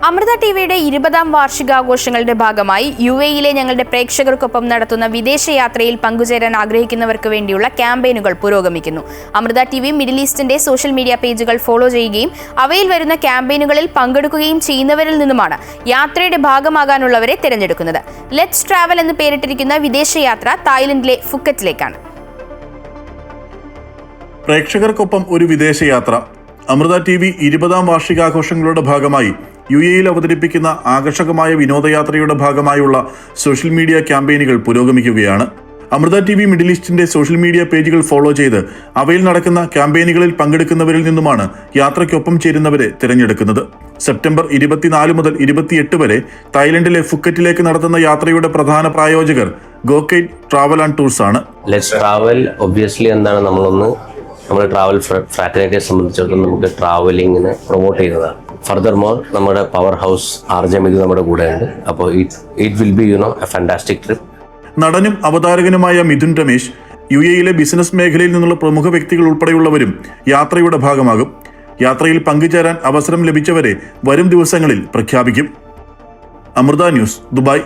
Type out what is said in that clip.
അമൃത ടിവിയുടെ 20ാം വാർഷികാഘോഷങ്ങളുടെ ഭാഗമായി യുഎഇയിലെ ഞങ്ങളുടെ പ്രേക്ഷകർക്കൊപ്പം നടത്തുന്ന വിദേശയാത്രയിൽ പങ്കുചേരാൻ ആഗ്രഹിക്കുന്നവർക്ക് വേണ്ടിയുള്ള ക്യാമ്പയിനുകൾ പുരോഗമിക്കുന്നു. അമൃത ടിവി മിഡിൽ ഈസ്റ്റിന്റെ സോഷ്യൽ മീഡിയ പേജുകൾ ഫോളോ ചെയ്യുകയും അവയിൽ വരുന്ന ക്യാമ്പയിനുകളിൽ പങ്കെടുക്കുകയും ചെയ്യുന്നവരിൽ നിന്നുമാണ് യാത്രയുടെ ഭാഗമാകാനുള്ളവരെ തിരഞ്ഞെടുക്കുന്നത്. ലെറ്റ്സ് ട്രാവൽ എന്ന് പേരിട്ടിരിക്കുന്ന വിദേശയാത്ര തായ്ലൻഡിലെ ഫുക്കറ്റിലേക്കാണ്. പ്രേക്ഷകർക്കൊപ്പം ഒരു വിദേശയാത്ര. അമൃത ടിവി 20ാം വാർഷികാഘോഷങ്ങളുടെ ഭാഗമായി യുഎഇയിൽ അവതരിപ്പിക്കുന്ന ആകർഷകമായ വിനോദയാത്രയുടെ ഭാഗമായുള്ള സോഷ്യൽ മീഡിയ ക്യാമ്പയിനുകൾ പുരോഗമിക്കുകയാണ്. അമൃത ടിവി മിഡിൽ ഈസ്റ്റിന്റെ സോഷ്യൽ മീഡിയ പേജുകൾ ഫോളോ ചെയ്ത് അവയിൽ നടക്കുന്ന ക്യാമ്പയിനുകളിൽ പങ്കെടുക്കുന്നവരിൽ നിന്നുമാണ് യാത്രയ്ക്കൊപ്പം ചേരുന്നവരെ തിരഞ്ഞെടുക്കുന്നത്. സെപ്റ്റംബർ 24 മുതൽ 28 വരെ തായ്ലൻഡിലെ ഫുക്കറ്റിലേക്ക് നടത്തുന്ന യാത്രയുടെ പ്രധാന പ്രായോജകർ ഗോകൈറ്റ് ട്രാവൽ ആൻഡ് ടൂർസ് ആണ്. ലെറ്റ്സ് ട്രാവൽ ഒബ്വിയസ്ലി എന്താണ് നമ്മുടെ ട്രാവൽ ഫ്രാറ്റേണിറ്റിയെ സംബന്ധിച്ചിടത്തോളം നമുക്ക് ട്രാവലിങ്ങിന് പ്രൊമോട്ട് ചെയ്യുന്നതാണ്. ഫർദർമോർ നമ്മുടെ പവർ ഹൗസ് ആർജം ഇത് നമ്മുടെ കൂടെ ഉണ്ട്. അപ്പോൾ it will be A fantastic trip. നടനും അവതാരകനുമായ മിഥുൻ രമേശ് യുഎഇയിലെ ബിസിനസ് മേഖലയിൽ നിന്നുള്ള പ്രമുഖ വ്യക്തികൾ ഉൾപ്പെടെയുള്ളവരും യാത്രയുടെ ഭാഗമാകും. യാത്രയിൽ പങ്കുചേരാൻ അവസരം ലഭിച്ചവരെ വരും ദിവസങ്ങളിൽ പ്രഖ്യാപിക്കും. Amrita news, Dubai.